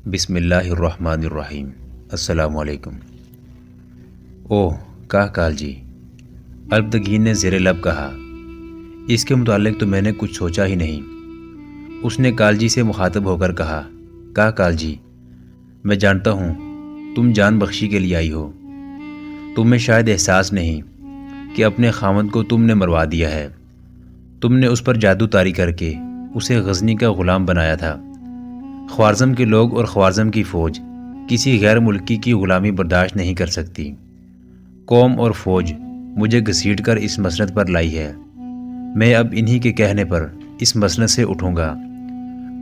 بسم اللہ الرحمن الرحیم۔ السلام علیکم۔ اوہ کہا کال جی، البتگین نے زیر لب کہا، اس کے متعلق تو میں نے کچھ سوچا ہی نہیں۔ اس نے کال جی سے مخاطب ہو کر کہا کال جی، میں جانتا ہوں تم جان بخشی کے لیے آئی ہو۔ تمہیں شاید احساس نہیں کہ اپنے خاوند کو تم نے مروا دیا ہے۔ تم نے اس پر جادو طاری کر کے اسے غزنی کا غلام بنایا تھا۔ خوارزم کے لوگ اور خوارزم کی فوج کسی غیر ملکی کی غلامی برداشت نہیں کر سکتی۔ قوم اور فوج مجھے گھسیٹ کر اس مسند پر لائی ہے۔ میں اب انہی کے کہنے پر اس مسند سے اٹھوں گا۔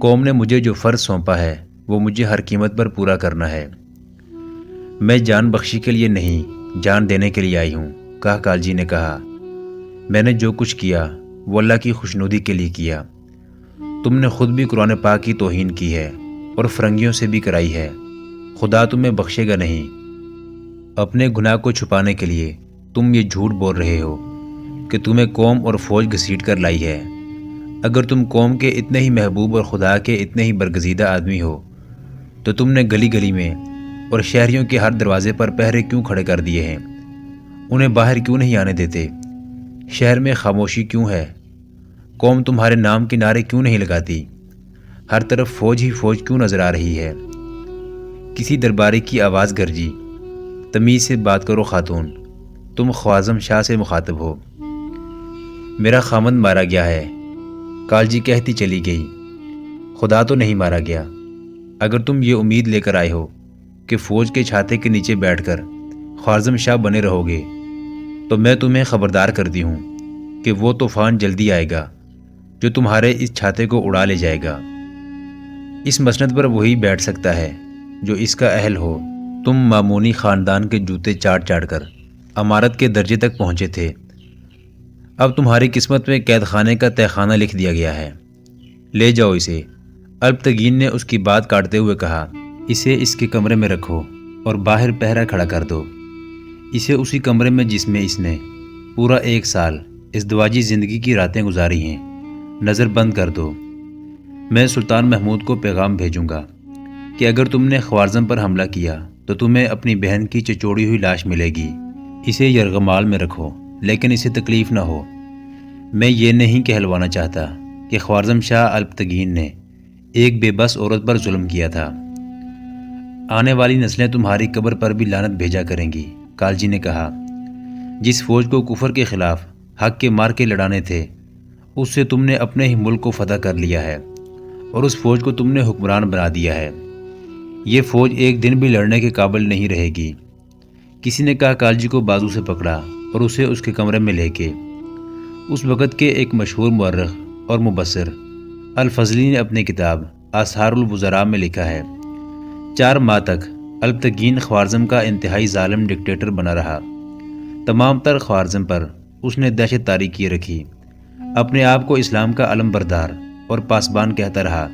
قوم نے مجھے جو فرض سونپا ہے وہ مجھے ہر قیمت پر پورا کرنا ہے۔ میں جان بخشی کے لیے نہیں، جان دینے کے لیے آئی ہوں، کہا کال جی نے کہا۔ میں نے جو کچھ کیا وہ اللہ کی خوشنودی کے لیے کیا۔ تم نے خود بھی قرآن پاک کی توہین کی ہے اور فرنگیوں سے بھی کرائی ہے۔ خدا تمہیں بخشے گا نہیں۔ اپنے گناہ کو چھپانے کے لیے تم یہ جھوٹ بول رہے ہو کہ تمہیں قوم اور فوج گھسیٹ کر لائی ہے۔ اگر تم قوم کے اتنے ہی محبوب اور خدا کے اتنے ہی برگزیدہ آدمی ہو تو تم نے گلی گلی میں اور شہریوں کے ہر دروازے پر پہرے کیوں کھڑے کر دیے ہیں؟ انہیں باہر کیوں نہیں آنے دیتے؟ شہر میں خاموشی کیوں ہے؟ قوم تمہارے نام کے نعرے کیوں نہیں لگاتی؟ ہر طرف فوج ہی فوج کیوں نظر آ رہی ہے؟ کسی درباری کی آواز گرجی، تمیز سے بات کرو خاتون، تم خوازم شاہ سے مخاطب ہو۔ میرا خامند مارا گیا ہے، کال جی کہتی چلی گئی۔ خدا تو نہیں مارا گیا۔ اگر تم یہ امید لے کر آئے ہو کہ فوج کے چھاتے کے نیچے بیٹھ کر خوارزم شاہ بنے رہو گے تو میں تمہیں خبردار کرتی ہوں کہ وہ طوفان جلدی آئے گا جو تمہارے اس چھاتے کو اڑا لے جائے گا۔ اس مسند پر وہی بیٹھ سکتا ہے جو اس کا اہل ہو۔ تم مامونی خاندان کے جوتے چاٹ چاٹ کر امارت کے درجے تک پہنچے تھے۔ اب تمہاری قسمت میں قید خانے کا تہہ خانہ لکھ دیا گیا ہے۔ لے جاؤ اسے۔ البتگین نے اس کی بات کاٹتے ہوئے کہا، اسے اس کے کمرے میں رکھو اور باہر پہرہ کھڑا کر دو۔ اسے اسی کمرے میں جس میں اس نے پورا 1 سال ازدواجی زندگی کی راتیں گزاری ہیں، نظر بند کر دو۔ میں سلطان محمود کو پیغام بھیجوں گا کہ اگر تم نے خوارزم پر حملہ کیا تو تمہیں اپنی بہن کی چچوڑی ہوئی لاش ملے گی۔ اسے یرغمال میں رکھو لیکن اسے تکلیف نہ ہو۔ میں یہ نہیں کہلوانا چاہتا کہ خوارزم شاہ البتگین نے ایک بے بس عورت پر ظلم کیا تھا۔ آنے والی نسلیں تمہاری قبر پر بھی لعنت بھیجا کریں گی، کال جی نے کہا۔ جس فوج کو کفر کے خلاف حق کے مار کے لڑانے تھے اس سے تم نے اپنے ہی ملک کو فتح کر لیا ہے اور اس فوج کو تم نے حکمران بنا دیا ہے۔ یہ فوج ایک دن بھی لڑنے کے قابل نہیں رہے گی۔ کسی نے کہا کال جی کو بازو سے پکڑا اور اسے اس کے کمرے میں لے کے۔ اس وقت کے ایک مشہور مورخ اور مبصر الفضلی نے اپنی کتاب آثار الوزراء میں لکھا ہے، 4 ماہ تک البتگین خوارزم کا انتہائی ظالم ڈکٹیٹر بنا رہا۔ تمام تر خوارزم پر اس نے دہشت طاری کیے رکھی۔ اپنے آپ کو اسلام کا علم بردار اور پاسبان کہتا رہا،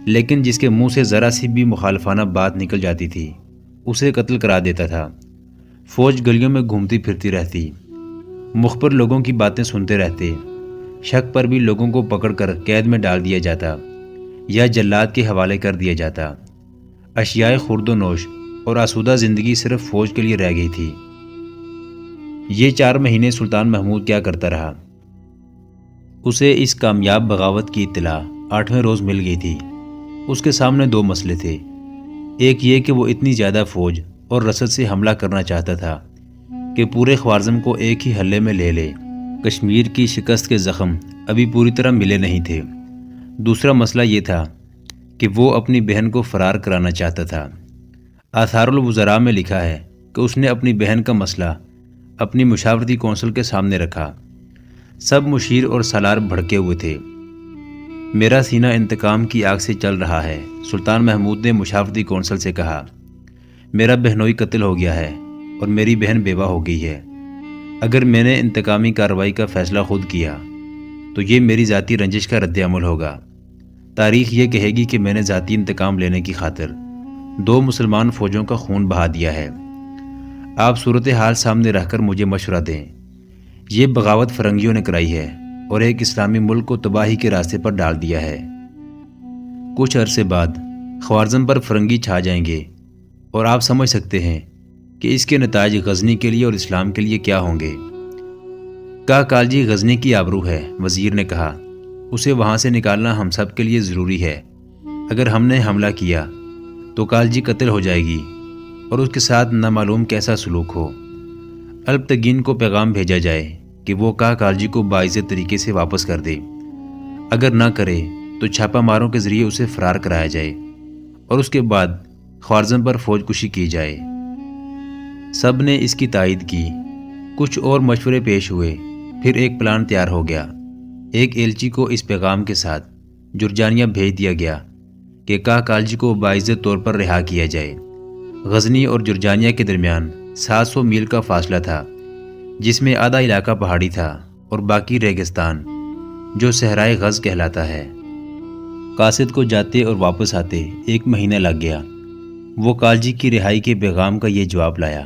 لیکن جس کے منہ سے ذرا سی بھی مخالفانہ بات نکل جاتی تھی اسے قتل کرا دیتا تھا۔ فوج گلیوں میں گھومتی پھرتی رہتی، مخبر لوگوں کی باتیں سنتے رہتے، شک پر بھی لوگوں کو پکڑ کر قید میں ڈال دیا جاتا یا جلاد کے حوالے کر دیا جاتا۔ اشیاء خورد و نوش اور آسودہ زندگی صرف فوج کے لیے رہ گئی تھی۔ یہ 4 مہینے سلطان محمود کیا کرتا رہا؟ اسے اس کامیاب بغاوت کی اطلاع 8ویں روز مل گئی تھی۔ اس کے سامنے 2 مسئلے تھے۔ ایک یہ کہ وہ اتنی زیادہ فوج اور رسد سے حملہ کرنا چاہتا تھا کہ پورے خوارزم کو ایک ہی حلے میں لے لے۔ کشمیر کی شکست کے زخم ابھی پوری طرح ملے نہیں تھے۔ دوسرا مسئلہ یہ تھا کہ وہ اپنی بہن کو فرار کرانا چاہتا تھا۔ آثار الوزراء میں لکھا ہے کہ اس نے اپنی بہن کا مسئلہ اپنی مشاورتی کونسل کے سامنے رکھا۔ سب مشیر اور سالار بھڑکے ہوئے تھے۔ میرا سینہ انتقام کی آگ سے چل رہا ہے، سلطان محمود نے مشاورتی کونسل سے کہا۔ میرا بہنوئی قتل ہو گیا ہے اور میری بہن بیوہ ہو گئی ہے۔ اگر میں نے انتقامی کارروائی کا فیصلہ خود کیا تو یہ میری ذاتی رنجش کا رد عمل ہوگا۔ تاریخ یہ کہے گی کہ میں نے ذاتی انتقام لینے کی خاطر 2 مسلمان فوجوں کا خون بہا دیا ہے۔ آپ صورتحال سامنے رکھ کر مجھے مشورہ دیں۔ یہ بغاوت فرنگیوں نے کرائی ہے اور ایک اسلامی ملک کو تباہی کے راستے پر ڈال دیا ہے۔ کچھ عرصے بعد خوارزم پر فرنگی چھا جائیں گے، اور آپ سمجھ سکتے ہیں کہ اس کے نتائج غزنی کے لیے اور اسلام کے لیے کیا ہوں گے۔ کا کالجی غزنی کی آبرو ہے، وزیر نے کہا، اسے وہاں سے نکالنا ہم سب کے لیے ضروری ہے۔ اگر ہم نے حملہ کیا تو کالجی قتل ہو جائے گی اور اس کے ساتھ نامعلوم کیسا سلوک ہو۔ الپتگین کو پیغام بھیجا جائے کہ وہ کا کالجی کو باعزت طریقے سے واپس کر دے۔ اگر نہ کرے تو چھاپہ ماروں کے ذریعے اسے فرار کرایا جائے اور اس کے بعد خوارزم پر فوج کشی کی جائے۔ سب نے اس کی تائید کی۔ کچھ اور مشورے پیش ہوئے، پھر ایک پلان تیار ہو گیا۔ ایک ایلچی کو اس پیغام کے ساتھ جرجانیہ بھیج دیا گیا کہ کا کالجی کو باعزت طور پر رہا کیا جائے۔ غزنی اور جرجانیہ کے درمیان 700 میل کا فاصلہ تھا، جس میں آدھا علاقہ پہاڑی تھا اور باقی ریگستان، جو صحرائے غز کہلاتا ہے۔ قاصد کو جاتے اور واپس آتے 1 مہینہ لگ گیا۔ وہ کالجی کی رہائی کے پیغام کا یہ جواب لایا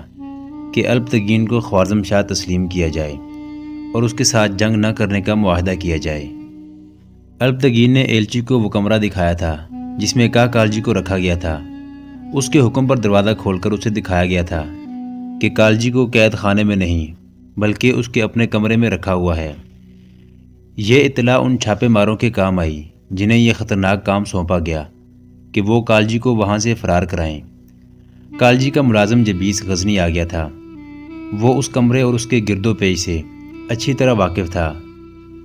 کہ الپتگین کو خوارزم شاہ تسلیم کیا جائے اور اس کے ساتھ جنگ نہ کرنے کا معاہدہ کیا جائے۔ الپتگین نے ایلچی کو وہ کمرہ دکھایا تھا جس میں کا کالجی کو رکھا گیا تھا۔ اس کے حکم پر دروازہ کھول کر اسے دکھایا گیا تھا کہ کالجی کو قید خانے میں نہیں بلکہ اس کے اپنے کمرے میں رکھا ہوا ہے۔ یہ اطلاع ان چھاپے ماروں کے کام آئی جنہیں یہ خطرناک کام سونپا گیا کہ وہ کالجی کو وہاں سے فرار کرائیں۔ کالجی کا ملازم جبیس غزنی آ گیا تھا۔ وہ اس کمرے اور اس کے گرد و پیش سے اچھی طرح واقف تھا۔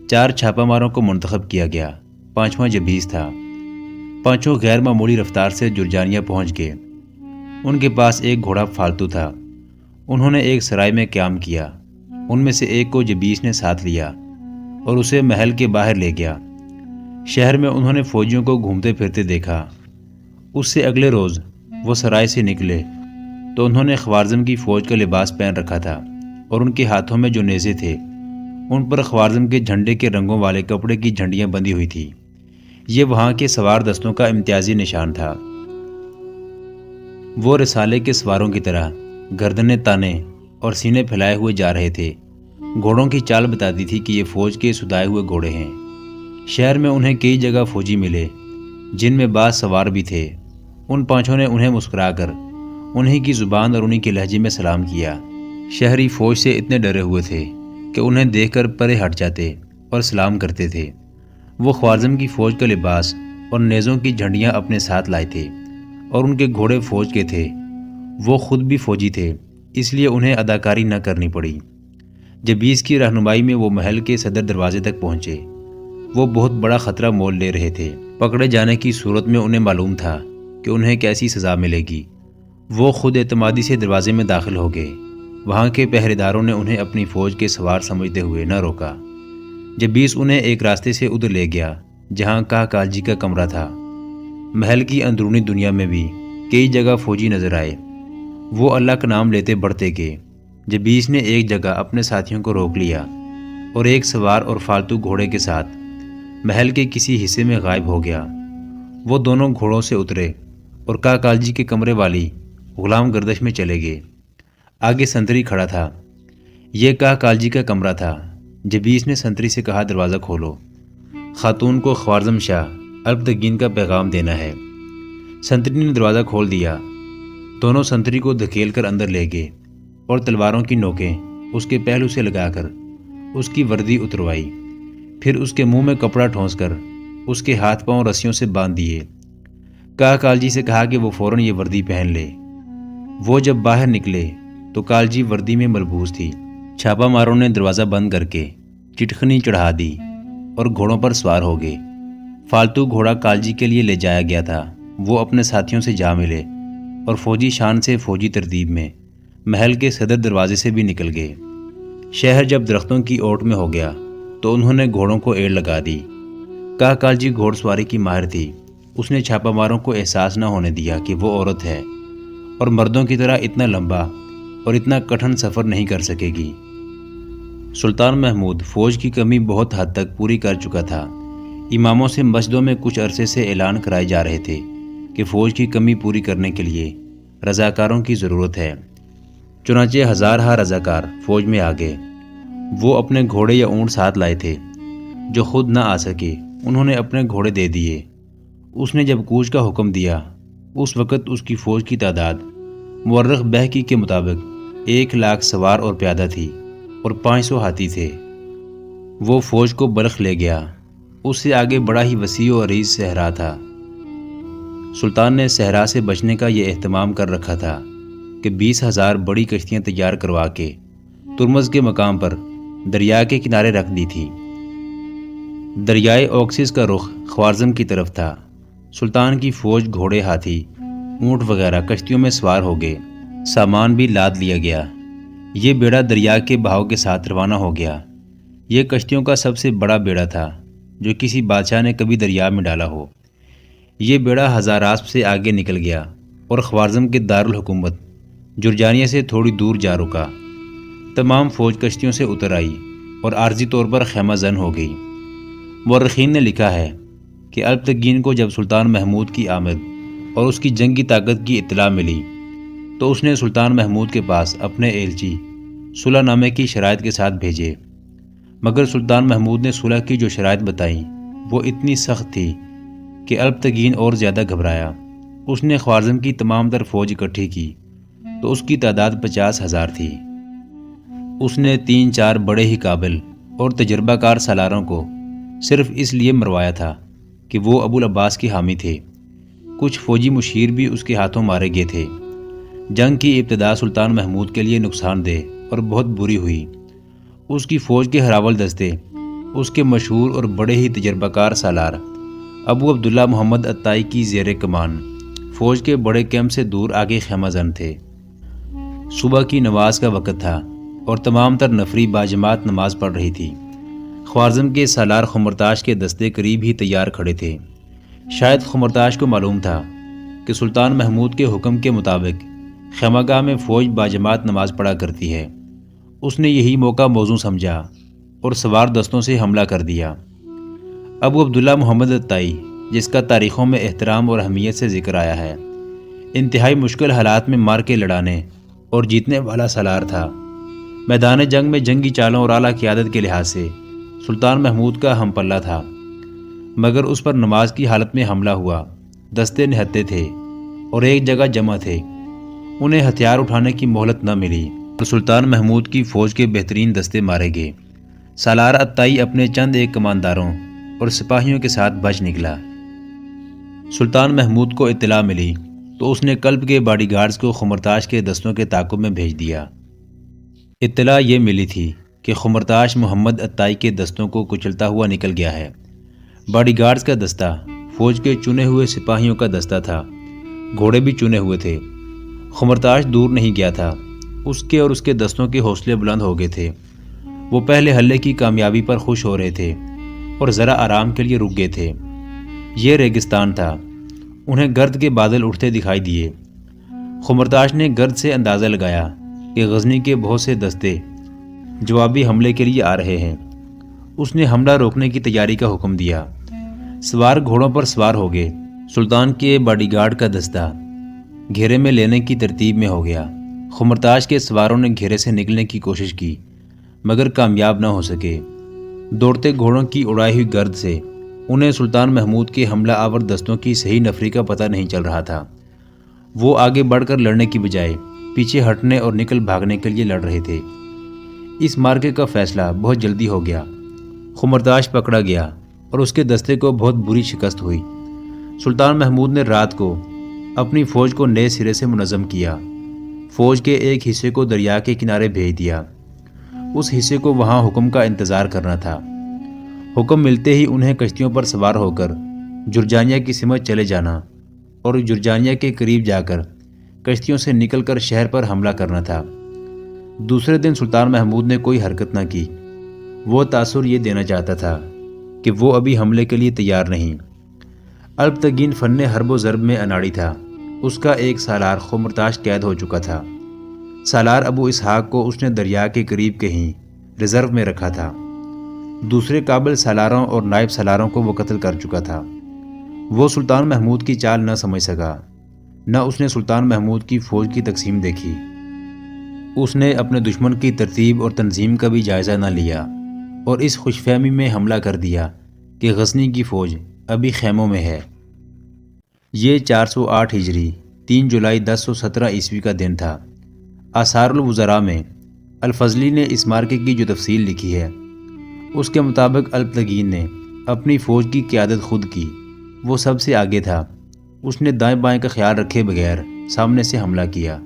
4 چھاپہ ماروں کو منتخب کیا گیا، 5واں جبیس تھا۔ 5 غیر معمولی رفتار سے جرجانیہ پہنچ گئے۔ ان کے پاس ایک گھوڑا فالتو تھا۔ انہوں نے ایک سرائے میں قیام کیا۔ ان میں سے ایک کو جبیس نے ساتھ لیا اور اسے محل کے باہر لے گیا۔ شہر میں انہوں نے فوجیوں کو گھومتے پھرتے دیکھا۔ اس سے اگلے روز وہ سرائے سے نکلے تو انہوں نے خوارزم کی فوج کا لباس پہن رکھا تھا اور ان کے ہاتھوں میں جو نیزے تھے ان پر خوارزم کے جھنڈے کے رنگوں والے کپڑے کی جھنڈیاں بندھی ہوئی تھی۔ یہ وہاں کے سوار دستوں کا امتیازی نشان تھا۔ وہ رسالے کے سواروں کی طرح گردنیں تانے اور سینے پھیلائے ہوئے جا رہے تھے۔ گھوڑوں کی چال بتاتی تھی کہ یہ فوج کے سدائے ہوئے گھوڑے ہیں۔ شہر میں انہیں کئی جگہ فوجی ملے جن میں بعض سوار بھی تھے۔ ان 5 نے انہیں مسکرا کر انہی کی زبان اور انہی کے لہجے میں سلام کیا۔ شہری فوج سے اتنے ڈرے ہوئے تھے کہ انہیں دیکھ کر پرے ہٹ جاتے اور سلام کرتے تھے۔ وہ خوارزم کی فوج کا لباس اور نیزوں کی جھنڈیاں اپنے ساتھ لائے تھے اور ان کے گھوڑے فوج کے تھے۔ وہ خود بھی فوجی تھے، اس لیے انہیں اداکاری نہ کرنی پڑی۔ جبیس کی رہنمائی میں وہ محل کے صدر دروازے تک پہنچے۔ وہ بہت بڑا خطرہ مول لے رہے تھے۔ پکڑے جانے کی صورت میں انہیں معلوم تھا کہ انہیں کیسی سزا ملے گی۔ وہ خود اعتمادی سے دروازے میں داخل ہو گئے۔ وہاں کے پہرے داروں نے انہیں اپنی فوج کے سوار سمجھتے ہوئے نہ روکا۔ جبیس انہیں ایک راستے سے ادھر لے گیا جہاں کا کالجی کا کمرہ تھا۔ محل کی اندرونی دنیا میں بھی کئی جگہ فوجی نظر آئے۔ وہ اللہ کا نام لیتے بڑھتے گئے۔ جبیس نے ایک جگہ اپنے ساتھیوں کو روک لیا اور ایک سوار اور فالتو گھوڑے کے ساتھ محل کے کسی حصے میں غائب ہو گیا۔ وہ دونوں گھوڑوں سے اترے اور کا کالجی کے کمرے والی غلام گردش میں چلے گئے۔ آگے سنتری کھڑا تھا۔ یہ کا کالجی کا کمرہ تھا۔ جبیس نے سنتری سے کہا، دروازہ کھولو، خاتون کو خوارزم شاہ الپتگین کا پیغام دینا ہے۔ سنتری نے دروازہ کھول دیا۔ دونوں سنتری کو دھکیل کر اندر لے گئے اور تلواروں کی نوکیں اس کے پہلو سے لگا کر اس کی وردی اتروائی۔ پھر اس کے منہ میں کپڑا ٹھونس کر اس کے ہاتھ پاؤں رسیوں سے باندھ دیے۔ کا کالجی سے کہا کہ وہ فوراً یہ وردی پہن لے۔ وہ جب باہر نکلے تو کالجی وردی میں ملبوس تھی۔ چھاپا ماروں نے دروازہ بند کر کے چٹخنی چڑھا دی اور گھوڑوں پر سوار ہو گئے۔ فالتو گھوڑا کالجی کے لیے لے جایا گیا تھا۔ وہ اپنے ساتھیوں سے جا ملے اور فوجی شان سے فوجی ترتیب میں محل کے صدر دروازے سے بھی نکل گئے۔ شہر جب درختوں کی اوٹ میں ہو گیا تو انہوں نے گھوڑوں کو ایڑ لگا دی۔ کا کالجی گھوڑ سواری کی ماہر تھی۔ اس نے چھاپا ماروں کو احساس نہ ہونے دیا کہ وہ عورت ہے اور مردوں کی طرح اتنا لمبا اور اتنا کٹھن سفر نہیں کر سکے گی۔ سلطان محمود فوج کی کمی بہت حد تک پوری کر چکا تھا۔ اماموں سے مسجدوں میں کچھ عرصے سے اعلان کرائے جا رہے تھے کہ فوج کی کمی پوری کرنے کے لیے رضاکاروں کی ضرورت ہے۔ چنانچہ ہزارہا رضاکار فوج میں آ گئے۔ وہ اپنے گھوڑے یا اونٹ ساتھ لائے تھے۔ جو خود نہ آ سکے انہوں نے اپنے گھوڑے دے دیے۔ اس نے جب کوچ کا حکم دیا اس وقت اس کی فوج کی تعداد مورخ بہکی کے مطابق 1,00,000 سوار اور پیادہ تھی اور 500 ہاتھی تھے۔ وہ فوج کو بلخ لے گیا۔ اس سے آگے بڑا ہی وسیع و عریض صحرا تھا۔ سلطان نے صحرا سے بچنے کا یہ اہتمام کر رکھا تھا کہ 20,000 بڑی کشتیاں تیار کروا کے ترمز کے مقام پر دریا کے کنارے رکھ دی تھی۔ دریائے اوکسس کا رخ خوارزم کی طرف تھا۔ سلطان کی فوج گھوڑے، ہاتھی، اونٹ وغیرہ کشتیوں میں سوار ہو گئے۔ سامان بھی لاد لیا گیا۔ یہ بیڑا دریا کے بہاؤ کے ساتھ روانہ ہو گیا۔ یہ کشتیوں کا سب سے بڑا بیڑا تھا جو کسی بادشاہ نے کبھی دریا میں ڈالا ہو۔ یہ بیڑا ہزاراسپ سے آگے نکل گیا اور خوارزم کے دارالحکومت جرجانیہ سے تھوڑی دور جا رکا۔ تمام فوج کشتیوں سے اتر آئی اور عارضی طور پر خیمہ زن ہو گئی۔ مورخین نے لکھا ہے کہ الپتگین کو جب سلطان محمود کی آمد اور اس کی جنگی طاقت کی اطلاع ملی تو اس نے سلطان محمود کے پاس اپنے ایلچی صلح نامے کی شرائط کے ساتھ بھیجے، مگر سلطان محمود نے صلح کی جو شرائط بتائیں وہ اتنی سخت تھی کہ الپتگین اور زیادہ گھبرایا۔ اس نے خوارزم کی تمام تر فوج اکٹھی کی تو اس کی تعداد 50,000 تھی۔ اس نے 3-4 بڑے ہی قابل اور تجربہ کار سالاروں کو صرف اس لیے مروایا تھا کہ وہ ابو العباس کے حامی تھے۔ کچھ فوجی مشیر بھی اس کے ہاتھوں مارے گئے تھے۔ جنگ کی ابتدا سلطان محمود کے لیے نقصان دہ اور بہت بری ہوئی۔ اس کی فوج کے ہراول دستے اس کے مشہور اور بڑے ہی تجربہ کار سالار ابو عبداللہ محمد عطائی کی زیر کمان فوج کے بڑے کیمپ سے دور آگے خیمہ زن تھے۔ صبح کی نماز کا وقت تھا اور تمام تر نفری باجماعت نماز پڑھ رہی تھی۔ خوارزم کے سالار خمرتاش کے دستے قریب ہی تیار کھڑے تھے۔ شاید خمرتاش کو معلوم تھا کہ سلطان محمود کے حکم کے مطابق خیمہ گاہ میں فوج باجماعت نماز پڑھا کرتی ہے۔ اس نے یہی موقع موزوں سمجھا اور سوار دستوں سے حملہ کر دیا۔ ابو عبداللہ محمد عطائی، جس کا تاریخوں میں احترام اور اہمیت سے ذکر آیا ہے، انتہائی مشکل حالات میں مار کے لڑانے اور جیتنے والا سالار تھا۔ میدان جنگ میں جنگی چالوں اور اعلیٰ قیادت کے لحاظ سے سلطان محمود کا ہم پلہ تھا، مگر اس پر نماز کی حالت میں حملہ ہوا۔ دستے نہتے تھے اور ایک جگہ جمع تھے۔ انہیں ہتھیار اٹھانے کی مہلت نہ ملی اور سلطان محمود کی فوج کے بہترین دستے مارے گئے۔ سالار عطائی اپنے چند ایک کمانداروں اور سپاہیوں کے ساتھ بچ نکلا۔ سلطان محمود کو اطلاع ملی تو اس نے قلب کے باڈی گارڈز کو خمرتاش کے دستوں کے تعاقب میں بھیج دیا۔ اطلاع یہ ملی تھی کہ خمرتاش محمد عطائی کے دستوں کو کچلتا ہوا نکل گیا ہے۔ باڈی گارڈز کا دستہ فوج کے چنے ہوئے سپاہیوں کا دستہ تھا۔ گھوڑے بھی چنے ہوئے تھے۔ خمرتاش دور نہیں گیا تھا۔ اس کے اور اس کے دستوں کے حوصلے بلند ہو گئے تھے۔ وہ پہلے حملے کی کامیابی پر خوش ہو رہے تھے اور ذرا آرام کے لیے رک گئے تھے۔ یہ ریگستان تھا۔ انہیں گرد کے بادل اٹھتے دکھائی دیے۔ خمرتاش نے گرد سے اندازہ لگایا کہ غزنی کے بہت سے دستے جوابی حملے کے لیے آ رہے ہیں۔ اس نے حملہ روکنے کی تیاری کا حکم دیا۔ سوار گھوڑوں پر سوار ہو گئے۔ سلطان کے باڈی گارڈ کا دستہ گھیرے میں لینے کی ترتیب میں ہو گیا۔ خمرتاش کے سواروں نے گھیرے سے نکلنے کی کوشش کی مگر کامیاب نہ ہو سکے۔ دوڑتے گھوڑوں کی اڑائی ہوئی گرد سے انہیں سلطان محمود کے حملہ آور دستوں کی صحیح نفری کا پتہ نہیں چل رہا تھا۔ وہ آگے بڑھ کر لڑنے کی بجائے پیچھے ہٹنے اور نکل بھاگنے کے لیے لڑ رہے تھے۔ اس مارکے کا فیصلہ بہت جلدی ہو گیا۔ خمرتاش پکڑا گیا اور اس کے دستے کو بہت بری شکست ہوئی۔ سلطان محمود نے رات کو اپنی فوج کو نئے سرے سے منظم کیا۔ فوج کے ایک حصے کو دریا کے کنارے بھیج دیا۔ اس حصے کو وہاں حکم کا انتظار کرنا تھا۔ حکم ملتے ہی انہیں کشتیوں پر سوار ہو کر جرجانیہ کی سمت چلے جانا اور جرجانیہ کے قریب جا کر کشتیوں سے نکل کر شہر پر حملہ کرنا تھا۔ دوسرے دن سلطان محمود نے کوئی حرکت نہ کی۔ وہ تاثر یہ دینا چاہتا تھا کہ وہ ابھی حملے کے لیے تیار نہیں۔ الپتگین فن حرب و ضرب میں اناڑی تھا۔ اس کا ایک سالار خمرتاش قید ہو چکا تھا۔ سالار ابو اسحاق کو اس نے دریا کے قریب کہیں ریزرو میں رکھا تھا۔ دوسرے قابل سالاروں اور نائب سالاروں کو وہ قتل کر چکا تھا۔ وہ سلطان محمود کی چال نہ سمجھ سکا، نہ اس نے سلطان محمود کی فوج کی تقسیم دیکھی۔ اس نے اپنے دشمن کی ترتیب اور تنظیم کا بھی جائزہ نہ لیا اور اس خوش فہمی میں حملہ کر دیا کہ غزنی کی فوج ابھی خیموں میں ہے۔ یہ 408 ہجری 3 جولائی 1017 عیسوی کا دن تھا۔ آثار الوزراء میں الفضلی نے اس مارکے کی جو تفصیل لکھی ہے اس کے مطابق الپتگین نے اپنی فوج کی قیادت خود کی۔ وہ سب سے آگے تھا۔ اس نے دائیں بائیں کا خیال رکھے بغیر سامنے سے حملہ کیا۔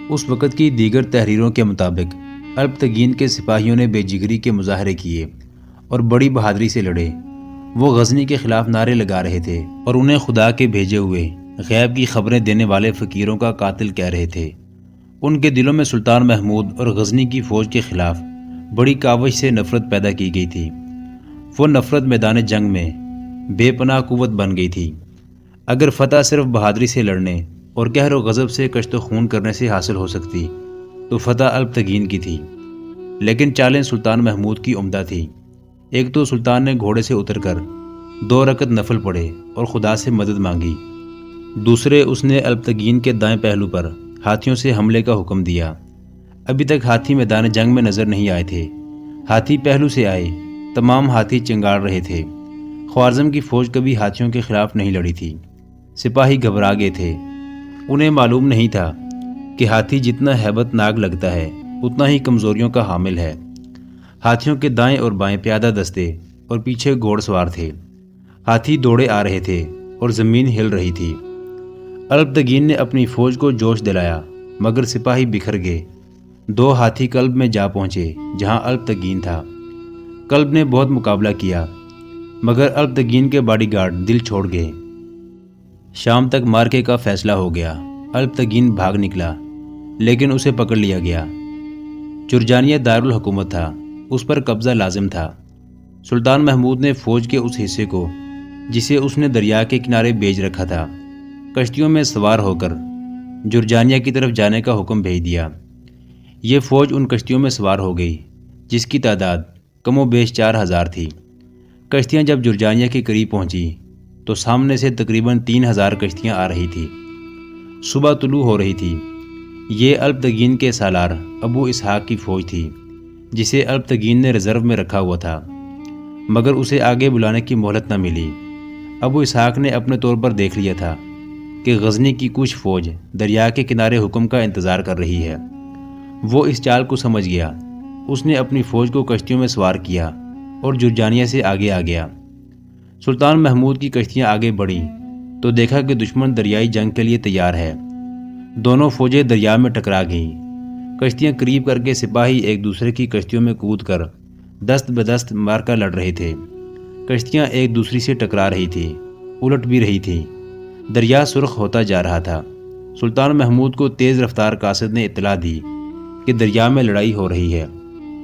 اس وقت کی دیگر تحریروں کے مطابق الپتگین کے سپاہیوں نے بے جگری کے مظاہرے کیے اور بڑی بہادری سے لڑے۔ وہ غزنی کے خلاف نعرے لگا رہے تھے اور انہیں خدا کے بھیجے ہوئے غیب کی خبریں دینے والے فقیروں کا قاتل کہہ رہے تھے۔ ان کے دلوں میں سلطان محمود اور غزنی کی فوج کے خلاف بڑی کاوش سے نفرت پیدا کی گئی تھی۔ وہ نفرت میدان جنگ میں بے پناہ قوت بن گئی تھی۔ اگر فتح صرف بہادری سے لڑنے اور قہر و غضب سے کشت و خون کرنے سے حاصل ہو سکتی تو فتح الپتگین کی تھی، لیکن چالیں سلطان محمود کی عمدہ تھی۔ ایک تو سلطان نے گھوڑے سے اتر کر 2 رکعت نفل پڑھے اور خدا سے مدد مانگی۔ دوسرے، اس نے الپتگین کے دائیں پہلو پر ہاتھیوں سے حملے کا حکم دیا۔ ابھی تک ہاتھی میدان جنگ میں نظر نہیں آئے تھے۔ ہاتھی پہلو سے آئے، تمام ہاتھی چنگاڑ رہے تھے۔ خوارزم کی فوج کبھی ہاتھیوں کے خلاف نہیں لڑی تھی۔ سپاہی گھبرا گئے تھے۔ انہیں معلوم نہیں تھا کہ ہاتھی جتنا ہیبت ناک لگتا ہے اتنا ہی کمزوریوں کا حامل ہے۔ ہاتھیوں کے دائیں اور بائیں پیادہ دستے اور پیچھے گھوڑ سوار تھے۔ ہاتھی دوڑے آ رہے تھے اور زمین ہل رہی تھی۔ الپتگین نے اپنی فوج کو جوش دلایا، مگر سپاہی بکھر گئے۔ 2 ہاتھی کلب میں جا پہنچے جہاں الپتگین تھا۔ کلب نے بہت مقابلہ کیا، مگر الپتگین کے باڈی گارڈ دل چھوڑ گئے۔ شام تک مارکے کا فیصلہ ہو گیا۔ الپتگین بھاگ نکلا، لیکن اسے پکڑ لیا گیا۔ جرجانیہ دارالحکومت تھا، اس پر قبضہ لازم تھا۔ سلطان محمود نے فوج کے اس حصے کو جسے اس نے دریا کے کنارے بھیج رکھا تھا، کشتیوں میں سوار ہو کر جرجانیہ کی طرف جانے کا حکم بھیج دیا۔ یہ فوج ان کشتیوں میں سوار ہو گئی جس کی تعداد کم و بیش 4000 تھی۔ کشتیاں جب جرجانیہ کے قریب پہنچی تو سامنے سے تقریباً 3000 کشتیاں آ رہی تھی۔ صبح طلوع ہو رہی تھی۔ یہ الپتگین کے سالار ابو اسحاق کی فوج تھی جسے الپتگین نے ریزرو میں رکھا ہوا تھا، مگر اسے آگے بلانے کی مہلت نہ ملی۔ ابو اسحاق نے اپنے طور پر دیکھ لیا تھا کہ غزنی کی کچھ فوج دریا کے کنارے حکم کا انتظار کر رہی ہے۔ وہ اس چال کو سمجھ گیا۔ اس نے اپنی فوج کو کشتیوں میں سوار کیا اور جرجانیہ سے آگے آ گیا۔ سلطان محمود کی کشتیاں آگے بڑھیں تو دیکھا کہ دشمن دریائی جنگ کے لیے تیار ہے۔ دونوں فوجیں دریا میں ٹکرا گئیں۔ کشتیاں قریب کر کے سپاہی ایک دوسرے کی کشتیوں میں کود کر دست بدست مارکا لڑ رہے تھے۔ کشتیاں ایک دوسری سے ٹکرا رہی تھیں، الٹ بھی رہی تھیں۔ دریا سرخ ہوتا جا رہا تھا۔ سلطان محمود کو تیز رفتار قاصد نے اطلاع دی کہ دریا میں لڑائی ہو رہی ہے۔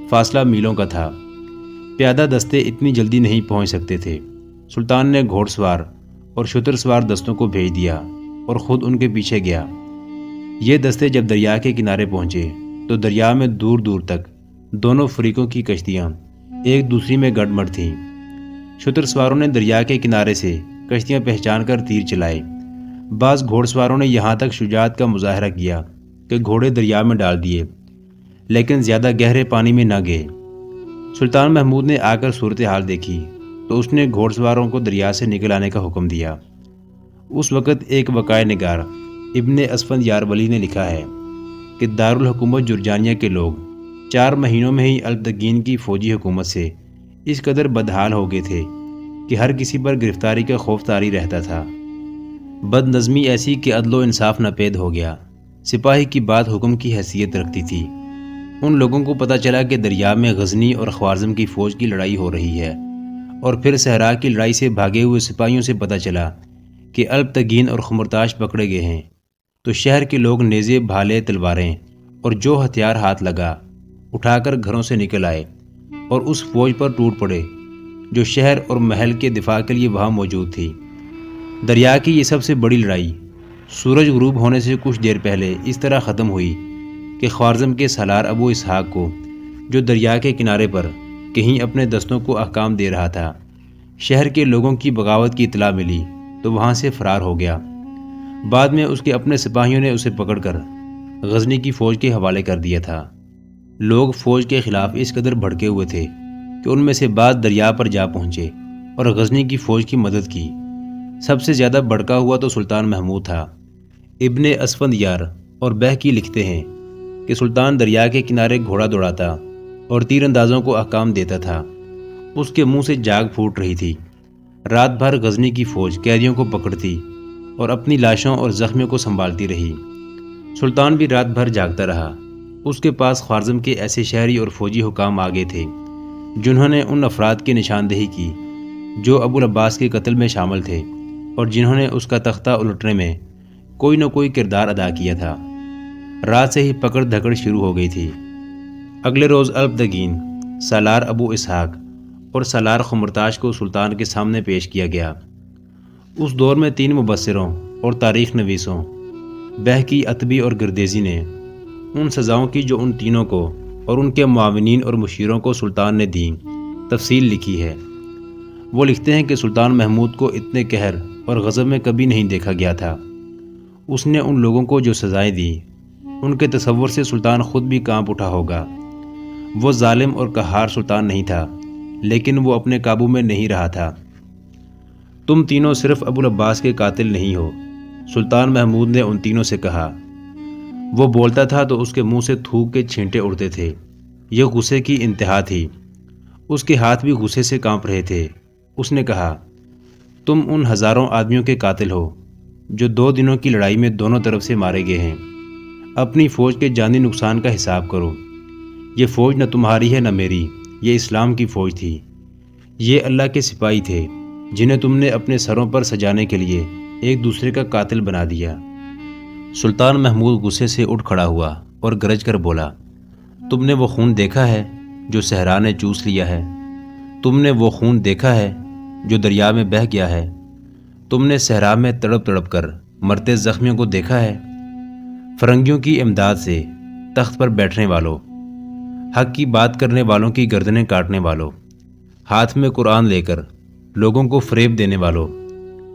فاصلہ میلوں کا تھا۔ پیادہ دستے اتنی جلدی نہیں پہنچ سکتے تھے۔ سلطان نے گھوڑ سوار اور شتر سوار دستوں کو بھیج دیا اور خود ان کے پیچھے گیا۔ یہ دستے جب دریا کے کنارے پہنچے تو دریا میں دور دور تک دونوں فریقوں کی کشتیاں ایک دوسری میں گڑ مڑ تھیں۔ شتر سواروں نے دریا کے کنارے سے کشتیاں پہچان کر تیر چلائے۔ بعض گھوڑ سواروں نے یہاں تک شجاعت کا مظاہرہ کیا کہ گھوڑے دریا میں ڈال دیے، لیکن زیادہ گہرے پانی میں نہ گئے۔ سلطان محمود نے آ کر صورتحال دیکھی تو اس نے گھوڑ سواروں کو دریا سے نکل آنے کا حکم دیا۔ اس وقت ایک وقائع نگار ابن اسفند یارولی نے لکھا ہے کہ دارالحکومت جرجانیہ کے لوگ 4 مہینوں میں ہی الپتگین کی فوجی حکومت سے اس قدر بدحال ہو گئے تھے کہ ہر کسی پر گرفتاری کا خوف طاری رہتا تھا۔ بد نظمی ایسی کہ عدل و انصاف ناپید ہو گیا۔ سپاہی کی بات حکم کی حیثیت رکھتی تھی۔ ان لوگوں کو پتہ چلا کہ دریا میں غزنی اور خوارزم کی فوج کی لڑائی ہو رہی ہے، اور پھر صحرا کی لڑائی سے بھاگے ہوئے سپاہیوں سے پتہ چلا کہ الپتگین اور خمرتاش پکڑے گئے ہیں، تو شہر کے لوگ نیزے، بھالے، تلواریں اور جو ہتھیار ہاتھ لگا اٹھا کر گھروں سے نکل آئے اور اس فوج پر ٹوٹ پڑے جو شہر اور محل کے دفاع کے لیے وہاں موجود تھی۔ دریا کی یہ سب سے بڑی لڑائی سورج غروب ہونے سے کچھ دیر پہلے اس طرح ختم ہوئی کہ خوارزم کے سالار ابو اسحاق کو، جو دریا کے کنارے پر کہیں اپنے دستوں کو احکام دے رہا تھا، شہر کے لوگوں کی بغاوت کی اطلاع ملی تو وہاں سے فرار ہو گیا۔ بعد میں اس کے اپنے سپاہیوں نے اسے پکڑ کر غزنی کی فوج کے حوالے کر دیا تھا۔ لوگ فوج کے خلاف اس قدر بھڑکے ہوئے تھے کہ ان میں سے بعض دریا پر جا پہنچے اور غزنی کی فوج کی مدد کی۔ سب سے زیادہ بھڑکا ہوا تو سلطان محمود تھا۔ ابن اسفندیار اور بہکی لکھتے ہیں کہ سلطان دریا کے کنارے گھوڑا دوڑاتا اور تیر اندازوں کو احکام دیتا تھا۔ اس کے منہ سے جاگ پھوٹ رہی تھی۔ رات بھر غزنی کی فوج قیدیوں کو پکڑتی اور اپنی لاشوں اور زخمیوں کو سنبھالتی رہی۔ سلطان بھی رات بھر جاگتا رہا۔ اس کے پاس خوارزم کے ایسے شہری اور فوجی حکام آگے تھے جنہوں نے ان افراد کی نشاندہی کی جو ابو العباس کے قتل میں شامل تھے اور جنہوں نے اس کا تختہ الٹنے میں کوئی نہ کوئی کردار ادا کیا تھا۔ رات سے ہی پکڑ دھکڑ شروع ہو گئی تھی۔ اگلے روز الپتگین، سالار ابو اسحاق اور سالار خمرتاش کو سلطان کے سامنے پیش کیا گیا۔ اس دور میں 3 مبصروں اور تاریخ نویسوں بہکی، عتبی اور گردیزی نے ان سزاؤں کی جو ان تینوں کو اور ان کے معاونین اور مشیروں کو سلطان نے دیں تفصیل لکھی ہے۔ وہ لکھتے ہیں کہ سلطان محمود کو اتنے قہر اور غضب میں کبھی نہیں دیکھا گیا تھا۔ اس نے ان لوگوں کو جو سزائیں دی ان کے تصور سے سلطان خود بھی کانپ اٹھا ہوگا۔ وہ ظالم اور قہار سلطان نہیں تھا، لیکن وہ اپنے قابو میں نہیں رہا تھا۔ تم تینوں صرف ابو العباس کے قاتل نہیں ہو، سلطان محمود نے ان تینوں سے کہا۔ وہ بولتا تھا تو اس کے منہ سے تھوک کے چھینٹے اڑتے تھے۔ یہ غصے کی انتہا تھی۔ اس کے ہاتھ بھی غصے سے کانپ رہے تھے۔ اس نے کہا، تم ان ہزاروں آدمیوں کے قاتل ہو جو 2 دنوں کی لڑائی میں دونوں طرف سے مارے گئے ہیں۔ اپنی فوج کے جانی نقصان کا حساب کرو۔ یہ فوج نہ تمہاری ہے نہ میری، یہ اسلام کی فوج تھی۔ یہ اللہ کے سپاہی تھے جنہیں تم نے اپنے سروں پر سجانے کے لیے ایک دوسرے کا قاتل بنا دیا۔ سلطان محمود غصے سے اٹھ کھڑا ہوا اور گرج کر بولا، تم نے وہ خون دیکھا ہے جو صحرا نے چوس لیا ہے؟ تم نے وہ خون دیکھا ہے جو دریا میں بہہ گیا ہے؟ تم نے صحرا میں تڑپ تڑپ کر مرتے زخمیوں کو دیکھا ہے؟ فرنگیوں کی امداد سے تخت پر بیٹھنے والوں، حق کی بات کرنے والوں کی گردنیں کاٹنے والوں، ہاتھ میں قرآن لے کر لوگوں کو فریب دینے والوں،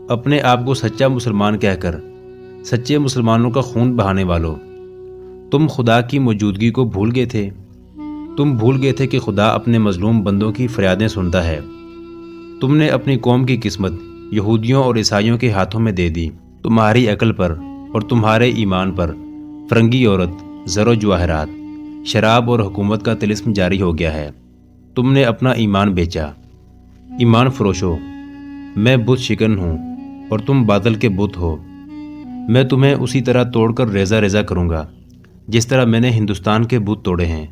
اپنے آپ کو سچا مسلمان کہہ کر سچے مسلمانوں کا خون بہانے والوں، تم خدا کی موجودگی کو بھول گئے تھے؟ تم بھول گئے تھے کہ خدا اپنے مظلوم بندوں کی فریادیں سنتا ہے؟ تم نے اپنی قوم کی قسمت یہودیوں اور عیسائیوں کے ہاتھوں میں دے دی۔ تمہاری عقل پر اور تمہارے ایمان پر فرنگی عورت، زر و جواہرات، شراب اور حکومت کا طلسم جاری ہو گیا ہے۔ تم نے اپنا ایمان بیچا۔ ایمان فروشو، میں بت شکن ہوں اور تم باطل کے بت ہو۔ میں تمہیں اسی طرح توڑ کر ریزہ ریزہ کروں گا جس طرح میں نے ہندوستان کے بت توڑے ہیں۔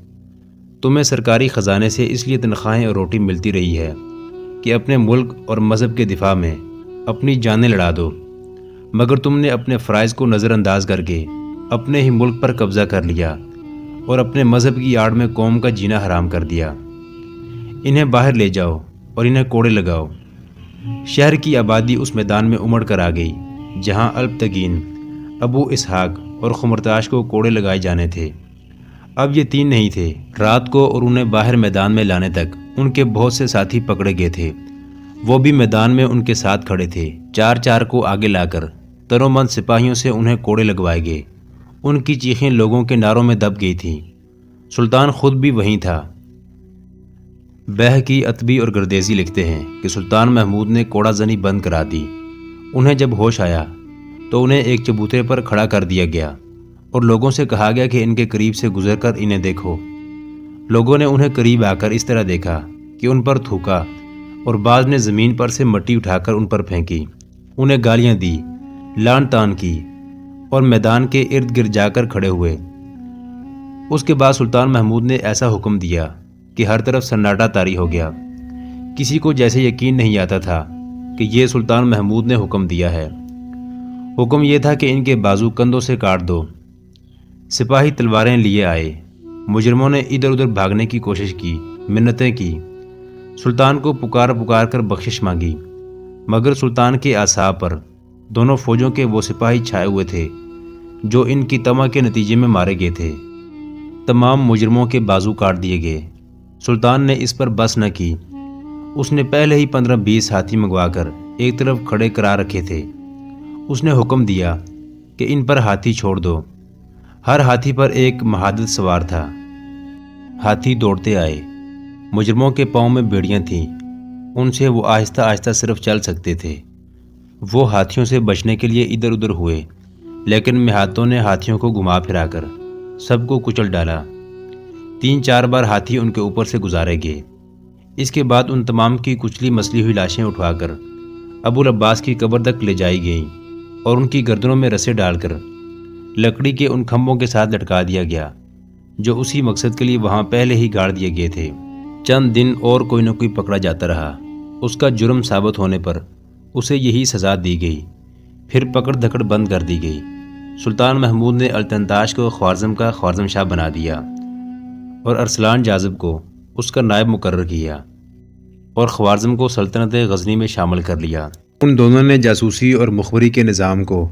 تمہیں سرکاری خزانے سے اس لیے تنخواہیں اور روٹی ملتی رہی ہے کہ اپنے ملک اور مذہب کے دفاع میں اپنی جانیں لڑا دو، مگر تم نے اپنے فرائض کو نظر انداز کر کے اپنے ہی ملک پر قبضہ کر لیا اور اپنے مذہب کی آڑ میں قوم کا جینا حرام کر دیا۔ انہیں باہر لے جاؤ اور انہیں کوڑے لگاؤ۔ شہر کی آبادی اس میدان میں امڑ کر آ گئی جہاں الپتگین، ابو اسحاق اور خمرتاش کو کوڑے لگائے جانے تھے۔ اب یہ 3 نہیں تھے۔ رات کو اور انہیں باہر میدان میں لانے تک ان کے بہت سے ساتھی پکڑے گئے تھے۔ وہ بھی میدان میں ان کے ساتھ کھڑے تھے۔ 4 کو آگے لا کر تنومند سپاہیوں سے انہیں کوڑے لگوائے گئے۔ ان کی چیخیں لوگوں کے نعروں میں دب گئی تھیں۔ سلطان خود بھی وہیں تھا۔ بہکی، عتبی اور گردیزی لکھتے ہیں کہ سلطان محمود نے کوڑا زنی بند کرا دی۔ انہیں جب ہوش آیا تو انہیں ایک چبوترے پر کھڑا کر دیا گیا اور لوگوں سے کہا گیا کہ ان کے قریب سے گزر کر انہیں دیکھو۔ لوگوں نے انہیں قریب آ کر اس طرح دیکھا کہ ان پر تھوکا اور بعض نے زمین پر سے مٹی اٹھا کر ان پر پھینکی، انہیں گالیاں دی، لان تان کی اور میدان کے ارد گرد جا کر کھڑے ہوئے۔ اس کے بعد سلطان محمود نے ایسا حکم دیا کہ ہر طرف سناٹا طاری ہو گیا۔ کسی کو جیسے یقین نہیں آتا تھا کہ یہ سلطان محمود نے حکم دیا ہے۔ حکم یہ تھا کہ ان کے بازو کندھوں سے کاٹ دو۔ سپاہی تلواریں لیے آئے۔ مجرموں نے ادھر ادھر بھاگنے کی کوشش کی، منتیں کی، سلطان کو پکار پکار کر بخشش مانگی، مگر سلطان کے اعصاب پر دونوں فوجوں کے وہ سپاہی چھائے ہوئے تھے جو ان کی طمع کے نتیجے میں مارے گئے تھے۔ تمام مجرموں کے بازو کاٹ دیے گئے۔ سلطان نے اس پر بس نہ کی۔ اس نے پہلے ہی 15-20 ہاتھی منگوا کر ایک طرف کھڑے کرا رکھے تھے۔ اس نے حکم دیا کہ ان پر ہاتھی چھوڑ دو۔ ہر ہاتھی پر ایک مہادت سوار تھا۔ ہاتھی دوڑتے آئے۔ مجرموں کے پاؤں میں بیڑیاں تھیں، ان سے وہ آہستہ آہستہ صرف چل سکتے تھے۔ وہ ہاتھیوں سے بچنے کے لیے ادھر ادھر ہوئے، لیکن میہاتوں نے ہاتھیوں کو گھما پھرا کر سب کو کچل ڈالا۔ 3-4 بار ہاتھی ان کے اوپر سے گزارے گئے۔ اس کے بعد ان تمام کی کچلی مسلی ہوئی لاشیں اٹھوا کر ابو العباس کی قبر تک لے جائی گئیں اور ان کی گردنوں میں رسے ڈال کر لکڑی کے ان کھمبوں کے ساتھ لٹکا دیا گیا جو اسی مقصد کے لیے وہاں پہلے ہی گاڑ دیے گئے تھے۔ چند دن اور کوئی نہ کوئی پکڑا جاتا رہا۔ اس کا جرم ثابت ہونے پر اسے یہی سزا دی گئی، پھر پکڑ دھکڑ بند کر دی گئی۔ سلطان محمود نے التمتاش کو خوارزم کا خوارزم شاہ بنا دیا اور ارسلان جاذب کو اس کا نائب مقرر کیا اور خوارزم کو سلطنت غزنی میں شامل کر لیا۔ ان دونوں نے جاسوسی اور مخبری کے نظام کو،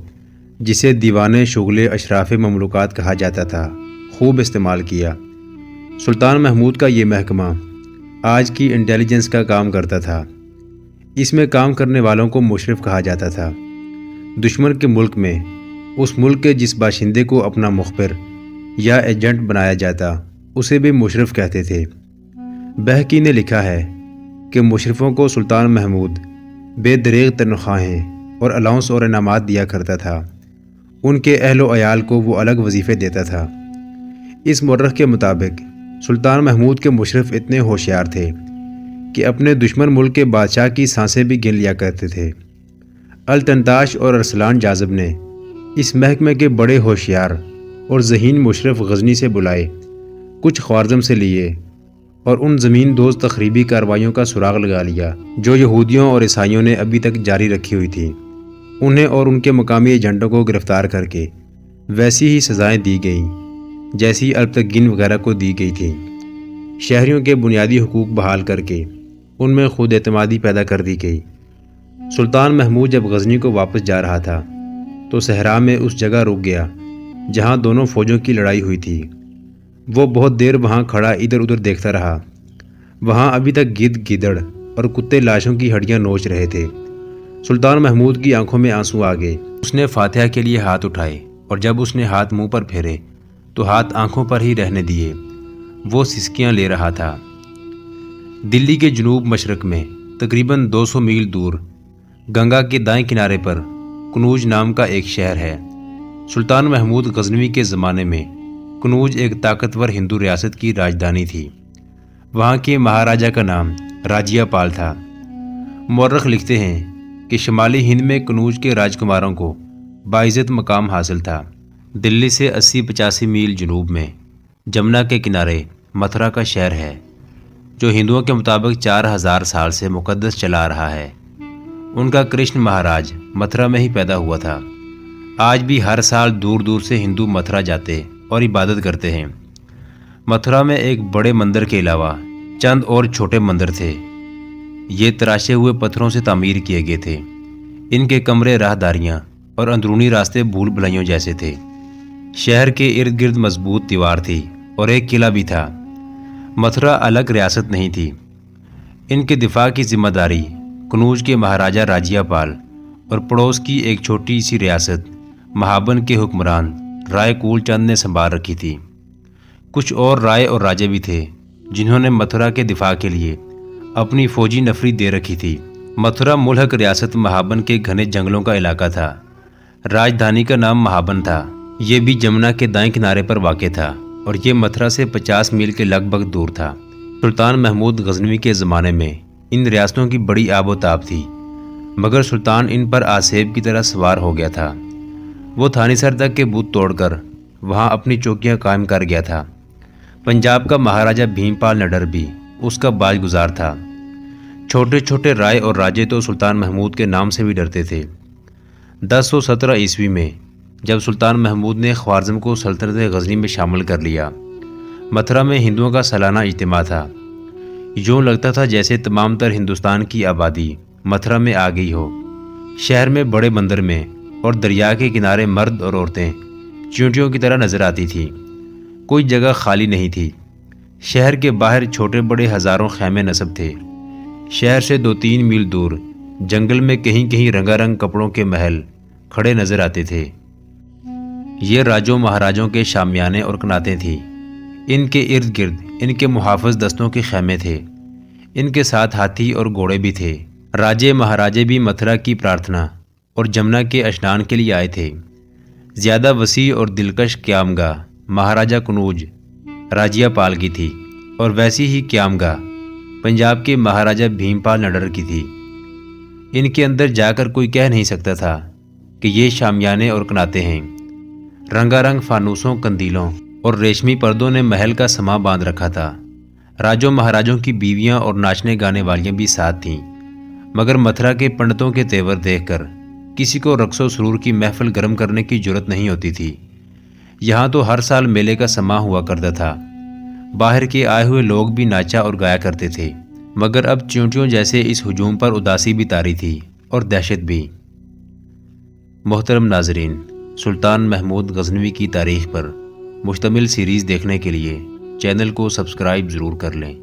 جسے دیوان شغل اشراف مملوکات کہا جاتا تھا، خوب استعمال کیا۔ سلطان محمود کا یہ محکمہ آج کی انٹیلیجنس کا کام کرتا تھا۔ اس میں کام کرنے والوں کو مشرف کہا جاتا تھا۔ دشمن کے ملک میں اس ملک کے جس باشندے کو اپنا مخبر یا ایجنٹ بنایا جاتا اسے بھی مشرف کہتے تھے۔ بہکی نے لکھا ہے کہ مشرفوں کو سلطان محمود بے دریغ تنخواہیں اور الاؤنس اور انعامات دیا کرتا تھا۔ ان کے اہل و عیال کو وہ الگ وظیفے دیتا تھا۔ اس مورخ کے مطابق سلطان محمود کے مشرف اتنے ہوشیار تھے کہ اپنے دشمن ملک کے بادشاہ کی سانسیں بھی گن لیا کرتے تھے۔ التمتاش اور ارسلان جاذب نے اس محکمے کے بڑے ہوشیار اور ذہین مشرف غزنی سے بلائے، کچھ خوارزم سے لیے اور ان زمین دوز تخریبی کارروائیوں کا سراغ لگا لیا جو یہودیوں اور عیسائیوں نے ابھی تک جاری رکھی ہوئی تھیں۔ انہیں اور ان کے مقامی ایجنٹوں کو گرفتار کر کے ویسی ہی سزائیں دی گئیں جیسی الپتگین وغیرہ کو دی گئی تھیں۔ شہریوں کے بنیادی حقوق بحال کر کے ان میں خود اعتمادی پیدا کر دی گئی۔ سلطان محمود جب غزنی کو واپس جا رہا تھا تو صحرا میں اس جگہ رک گیا جہاں دونوں فوجوں کی لڑائی ہوئی تھی۔ وہ بہت دیر وہاں کھڑا ادھر ادھر دیکھتا رہا۔ وہاں ابھی تک گدھ، گیدڑ اور کتے لاشوں کی ہڈیاں نوچ رہے تھے۔ سلطان محمود کی آنکھوں میں آنسو آ گئے۔ اس نے فاتحہ کے لیے ہاتھ اٹھائے اور جب اس نے ہاتھ منہ پر پھیرے تو ہاتھ آنکھوں پر ہی رہنے دیے۔ وہ سسکیاں لے رہا تھا۔ دلی کے جنوب مشرق میں تقریباً 200 میل دور گنگا کے دائیں کنارے پر کنوج نام کا ایک شہر ہے۔ سلطان محمود غزنوی کے زمانے میں کنوج ایک طاقتور ہندو ریاست کی راجدھانی تھی۔ وہاں کے مہاراجا کا نام راجیا پال تھا۔ مورخ لکھتے ہیں کہ شمالی ہند میں کنوج کے راجکماروں کو باعزت مقام حاصل تھا۔ دلی سے 80-85 میل جنوب میں جمنا کے کنارے متھرا کا شہر ہے جو ہندوؤں کے مطابق 4000 سال سے مقدس چلا آ رہا ہے۔ ان کا کرشن مہاراج متھرا میں ہی پیدا ہوا تھا۔ آج بھی ہر سال دور دور سے ہندو متھرا جاتے اور عبادت کرتے ہیں۔ متھرا میں ایک بڑے مندر کے علاوہ چند اور چھوٹے مندر تھے۔ یہ تراشے ہوئے پتھروں سے تعمیر کیے گئے تھے۔ ان کے کمرے راہداریاں اور اندرونی راستے بھول بھلائیوں جیسے تھے۔ شہر کے ارد گرد مضبوط دیوار تھی اور ایک قلعہ بھی تھا۔ متھرا الگ ریاست نہیں تھی۔ ان کے دفاع کی ذمہ داری کنوج کے مہاراجا راجیا پال اور پڑوس کی ایک چھوٹی سی ریاست مہابن کے حکمران رائے کول چند نے سنبھال رکھی تھی۔ کچھ اور رائے اور راجے بھی تھے جنہوں نے متھرا کے دفاع کے لیے اپنی فوجی نفری دے رکھی تھی۔ متھرا ملحق ریاست مہابن کے گھنے جنگلوں کا علاقہ تھا۔ راجدھانی کا نام مہابن تھا۔ یہ بھی جمنا کے دائیں کنارے پر واقع تھا اور یہ متھرا سے 50 میل کے لگ بھگ دور تھا۔ سلطان محمود غزنوی کے زمانے میں ان ریاستوں کی بڑی آب و تاب تھی، مگر سلطان ان پر آسیب کی طرح سوار ہو گیا تھا۔ وہ تھانی سر تک کے بت توڑ کر وہاں اپنی چوکیاں قائم کر گیا تھا۔ پنجاب کا مہاراجا بھیم پال نڈر بھی اس کا باج گزار تھا۔ چھوٹے چھوٹے رائے اور راجے تو سلطان محمود کے نام سے بھی ڈرتے تھے۔ 1017 عیسوی میں جب سلطان محمود نے خوارزم کو سلطنت غزنی میں شامل کر لیا، متھرا میں ہندوؤں کا سالانہ اجتماع تھا۔ یوں لگتا تھا جیسے تمام تر ہندوستان کی آبادی متھرا میں آ گئی ہو۔ شہر میں بڑے بندر میں اور دریا کے کنارے مرد اور عورتیں چیونٹیوں کی طرح نظر آتی تھیں۔ کوئی جگہ خالی نہیں تھی۔ شہر کے باہر چھوٹے بڑے ہزاروں خیمے نصب تھے۔ شہر سے 2-3 میل دور جنگل میں کہیں کہیں رنگا رنگ کپڑوں کے محل کھڑے نظر آتے تھے۔ یہ راجوں مہاراجوں کے شامیانے اور کناتیں تھیں۔ ان کے ارد گرد ان کے محافظ دستوں کے خیمے تھے۔ ان کے ساتھ ہاتھی اور گھوڑے بھی تھے۔ راجے مہاراجے بھی متھرا کی پرارتھنا اور جمنا کے اشنان کے لیے آئے تھے۔ زیادہ وسیع اور دلکش قیام گاہ مہاراجہ کنوج راجیا پال کی تھی، اور ویسی ہی قیام گاہ پنجاب کے مہاراجہ بھیم پال نڈر کی تھی۔ ان کے اندر جا کر کوئی کہہ نہیں سکتا تھا کہ یہ شامیانے اور کناتے ہیں۔ رنگا رنگ فانوسوں، کندیلوں اور ریشمی پردوں نے محل کا سما باندھ رکھا تھا۔ راجوں مہاراجوں کی بیویاں اور ناچنے گانے والیاں بھی ساتھ تھیں، مگر متھرا کے پنڈتوں کے تیور دیکھ کر کسی کو رقص و سرور کی محفل گرم کرنے کی جرت نہیں ہوتی تھی۔ یہاں تو ہر سال میلے کا سما ہوا کرتا تھا۔ باہر کے آئے ہوئے لوگ بھی ناچا اور گایا کرتے تھے، مگر اب چیونٹیوں جیسے اس ہجوم پر اداسی بھی طاری تھی اور دہشت بھی۔ محترم ناظرین، سلطان محمود غزنوی کی تاریخ پر مشتمل سیریز دیکھنے کے لیے چینل کو سبسکرائب ضرور کر لیں۔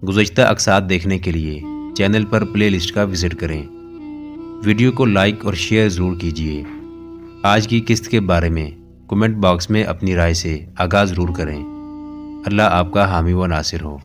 گزشتہ اقساط دیکھنے کے لیے چینل پر پلے لسٹ کا وزٹ کریں۔ ویڈیو کو لائک اور شیئر ضرور کیجیے۔ آج کی قسط کے بارے میں کمنٹ باکس میں اپنی رائے سے آگاہ ضرور کریں۔ اللہ آپ کا حامی و ناصر ہو۔